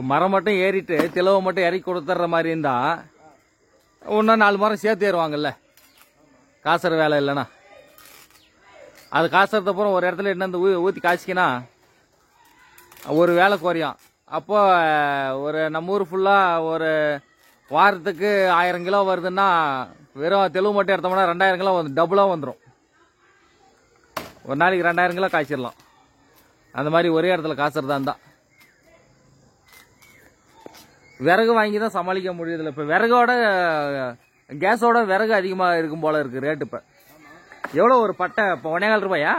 இப்போ மரம் மட்டும் ஏறிட்டு திலவை மட்டும் இறக்கி கொடுத்துட்ற மாதிரி இருந்தா இன்னும் 4 மரம் சேர்த்து ஏறுவாங்கல்ல. காசுற வேலை இல்லைன்னா அது காசுறதுக்கப்புறம் ஒரு இடத்துல என்ன ஊற்றி காய்ச்சிக்கினா ஒரு வேலை குறையும். அப்போ ஒரு நம்ம ஊர் ஃபுல்லாக ஒரு வாரத்துக்கு 1000 கிலோ வருதுன்னா வெறும் தெலுங்கு மட்டும் எடுத்தோம்னா 2000 கிலோ டபுளாக வந்துடும். ஒரு நாளைக்கு 2000 கிலோ காய்ச்சிடலாம். அந்த மாதிரி ஒரே இடத்துல காய்ச்சறதா இருந்தா விறகு வாங்கி தான் சமாளிக்க முடியுதுல்ல. இப்போ விறகோட கேஸோட விறகு அதிகமாக இருக்கும் போல இருக்கு ரேட்டு. இப்போ எவ்வளோ ஒரு பட்டை? இப்போ 1.25 ரூபாயா?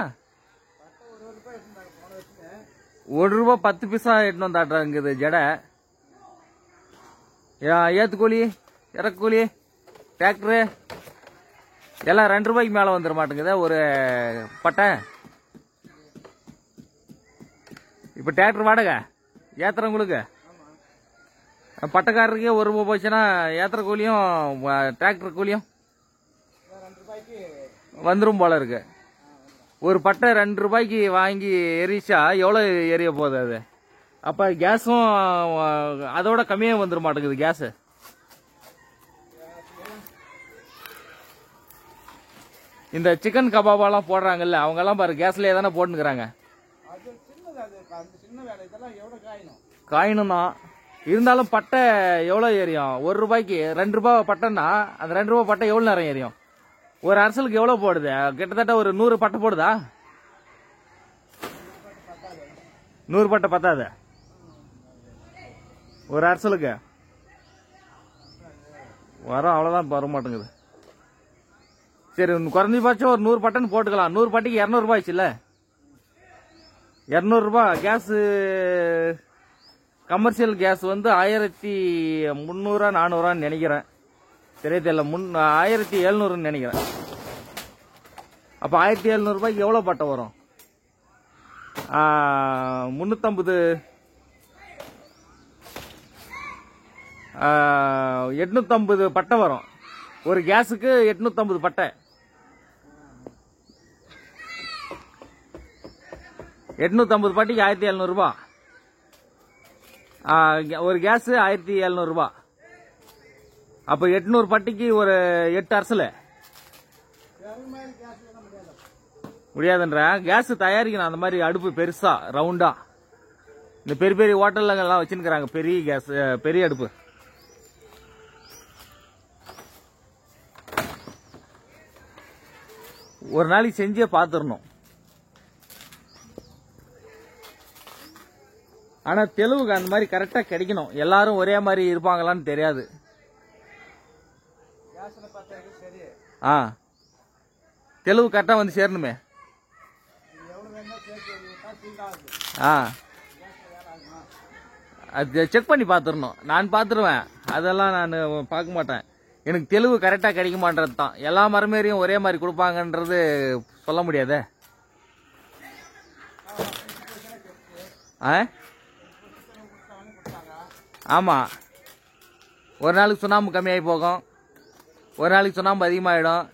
1 ரூபா 10 பைசா எட்டுன்னு வந்தாட்டுறாங்குது ஜடை. ஏத்து கூலி, இறக்கு கூலி, டிராக்டரு எல்லாம் 2 ரூபாய்க்கு மேலே வந்துட மாட்டேங்குது ஒரு பட்டை. இப்போ டிராக்டர் வாடகை ஏத்துறவங்களுக்கு, பட்டைக்காரருக்கே 1 ரூபா போச்சுன்னா ஏத்துற கூலியும் டிராக்டர் கூலியும் வந்துடும் போல இருக்கு. ஒரு பட்டை 2 ரூபாய்க்கு வாங்கி எரிச்சா எவ்வளோ எரிய போகுது அது? அப்போ கேஸும் அதோட கம்மியாக வந்துட மாட்டேங்குது கேஸு. இந்த சிக்கன் கபாபாலாம் போடுறாங்கல்ல, அவங்கெல்லாம் பாரு கேஸ்லேயே தானே போட்டுக்கிறாங்க. காயினும் தான் இருந்தாலும் பட்டை எவ்வளோ எரியும்? 1 ரூபாய்க்கு 2 ரூபாய் பட்டைன்னா அந்த 2 ரூபாய் பட்டை எவ்வளோ நேரம் எரியும்? ஒரு அரசலுக்கு எவ்வளோ போடுது? கிட்டத்தட்ட ஒரு 100 பட்டை போடுதா? 100 பட்டை பத்தாது ஒரு அரசலுக்கு. வரோம் அவ்வளோதான், வர மாட்டேங்குது. சரி குறைஞ்சபட்சம் ஒரு 100 பட்டைன்னு போட்டுக்கலாம். 100 பட்டைக்கு 200 ரூபாய் இல்ல, 200 ரூபாய். கேஸு கமர்ஷியல் கேஸ் 1300 400 நினைக்கிறேன், சரியா தெரியல. 1700 நினைக்கிறேன். அப்ப 1700 ரூபாய்க்கு எவ்வளவு பட்டை வரும்? 350 850 பட்டை வரும். ஒரு கேஸுக்கு 850 பட்டை. 850 பட்டிக்கு 1700 ரூபாய். ஒரு கேஸ் 1700 ரூபாய். அப்ப 800 பட்டிக்கு ஒரு 8 அரசல் முடியாதுன்ற. கேஸ் தயாரிக்கணும் அந்த மாதிரி அடுப்பு பெருசா ரவுண்டா. இந்த பெரிய பெரிய ஹோட்டல்ல எல்லாம் வச்சுருக்காங்க பெரிய கேஸ், பெரிய அடுப்பு. ஒரு நாளைக்கு செஞ்சே பாத்துடணும். ஆனா தெலுங்குக்கு அந்த மாதிரி கரெக்டா கிடைக்கணும். எல்லாரும் ஒரே மாதிரி இருப்பாங்களான்னு தெரியாது. தெலுங்கு கரெக்டா வந்து சேரணுமே. அது செக் பண்ணி பாத்துடணும். நான் பாத்துருவேன், அதெல்லாம் நான் பார்க்க மாட்டேன். எனக்கு தெலுங்கு கரெக்டா கிடைக்க மாட்டது தான். எல்லா மரமேரியும் ஒரே மாதிரி கொடுப்பாங்கன்றது சொல்ல முடியாதே. ஆமா, ஒரு நாளைக்கு சுண்ணாம்பு கம்மியாகி போகும், ஒரு நாளைக்கு சுண்ணாம்பு அதிகமாகிடும்,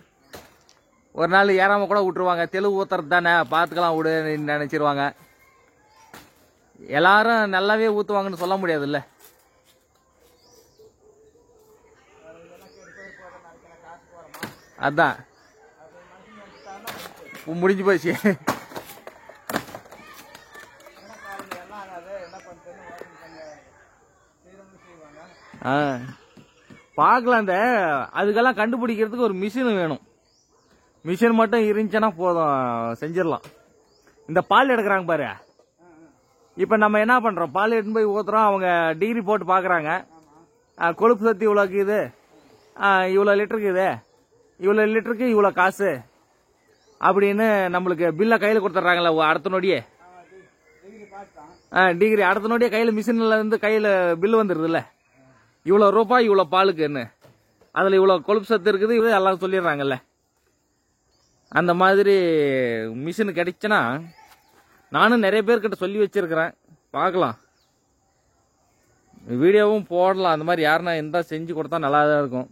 ஒரு நாள் ஏறாம கூட விட்டுருவாங்க. தெலுங்கு ஊத்துறது தானே பார்த்துக்கலாம் விடு நினைச்சிருவாங்க. எல்லாரும் நல்லாவே ஊத்துவாங்கன்னு சொல்ல முடியாதுல்ல. அதான் முடிஞ்சு போச்சு. பார்க்கலாம். இந்த அதுக்கெல்லாம் கண்டுபிடிக்கிறதுக்கு ஒரு மிஷின் வேணும். மிஷின் மட்டும் இருந்துச்சுன்னா போதும், செஞ்சிடலாம். இந்த பால் எடுக்கிறாங்க பாரு, இப்ப நம்ம என்ன பண்றோம், பால் எடுத்து போய் ஊத்துறோம். அவங்க டிகிரி போட்டு பாக்குறாங்க, கொழுப்பு சத்து இவ்வளோக்கு இது, இவ்வளோ லிட்டருக்கு இது, இவ்வளோ லிட்டருக்கு இவ்வளோ காசு அப்படின்னு நம்மளுக்கு பில்ல கையில் கொடுத்துட்றாங்களா அடுத்த நொடியே. டிகிரி அடுத்த நொடியே கையில் மிஷின்ல இருந்து கையில் பில் வந்துடுதுல்ல, இவ்வளோ ரூபாய் இவ்வளோ பாலுக்குன்னு, அதில் இவ்வளோ கொழுப்பு சத்து இருக்குது, இது எல்லாம் சொல்லிடுறாங்கல்ல. அந்த மாதிரி மிஷின் கிடைச்சுன்னா நானும் நிறைய பேர்கிட்ட சொல்லி வச்சிருக்கிறேன், பார்க்கலாம். வீடியோவும் போடலாம். அந்த மாதிரி யாருன்னா இருந்தால் செஞ்சு கொடுத்தா நல்லா தான் இருக்கும்.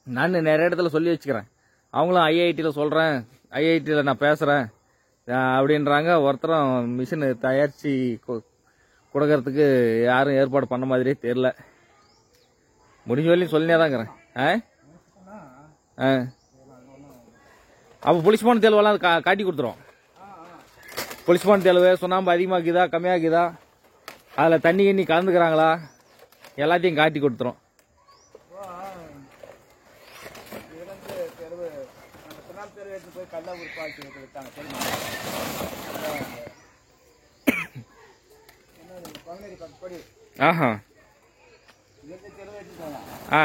நான் நிறைய இடத்துல சொல்லி வச்சுக்கிறேன். அவங்களும் ஐஐடியில் சொல்கிறேன், ஐஐடியில் நான் பேசுகிறேன் அப்படின்றாங்க. ஒருத்தரும் மிஷின் தயாரித்து கொடுக்கறதுக்கு யாரும் ஏற்பாடு பண்ண மாதிரியே தெரியல. முடிஞ்ச வரையும் சொல்லினே தான் இருக்கிறேன். அப்போ புளிஸ்மான் தெளிவெல்லாம் காட்டி கொடுத்துரும். புளிஸ்மான் தெளிவு சுண்ணாம்பு அதிகமாக்குதா கம்மியாக்குதா, அதில் தண்ணி கிண்ணி கலந்துக்கிறாங்களா, எல்லாத்தையும் காட்டி கொடுத்துரும். ஆஹா ஆ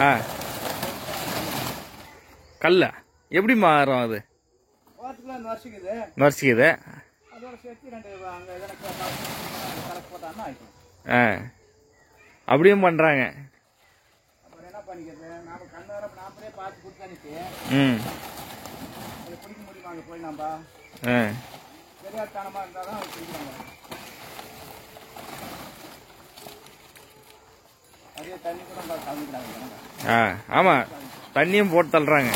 ஆ கல்ல எப்படி மாறும் அது? நரிசிக்குது. ஆ அப்படியும் பண்றாங்க. ம் ஆமா தண்ணியும் போட்டு தள்ளுறாங்க.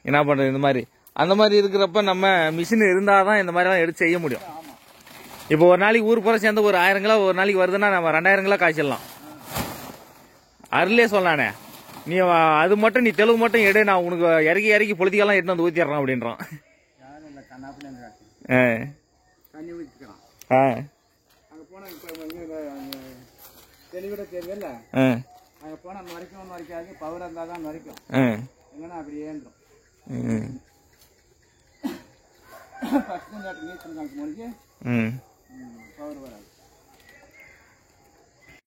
என்ன பண்றது? இந்த மாதிரி அந்த மாதிரி இருக்கிறப்ப நம்ம மிஷின் இருந்தாதான் இந்த மாதிரி எல்லாம் எடுத்து செய்ய முடியும். இப்போ ஒரு நாளைக்கு ஊர் பூரா சேர்ந்து ஒரு 1000 கிலோ ஒரு நாளைக்கு வருதுன்னா நம்ம 2000 கிலோ காய்ச்சிடலாம். அருளே சொல்லானே, நீ அது மட்டும் நீ தெளிவு மட்டும் எடு, நான் உனக்கு இறக்கி இறக்கி பொழுதிக்கெல்லாம் எடுத்து வந்து ஊத்திடுறான் அப்படின்றான். தெளிவிட தெரியல. அங்க போனா நுரைக்கும் நுரைக்காது, பவர் இருந்தாதான் நுரைக்கும். எங்கன்னா அப்படியே நீச்சல் காலத்து முடிஞ்சு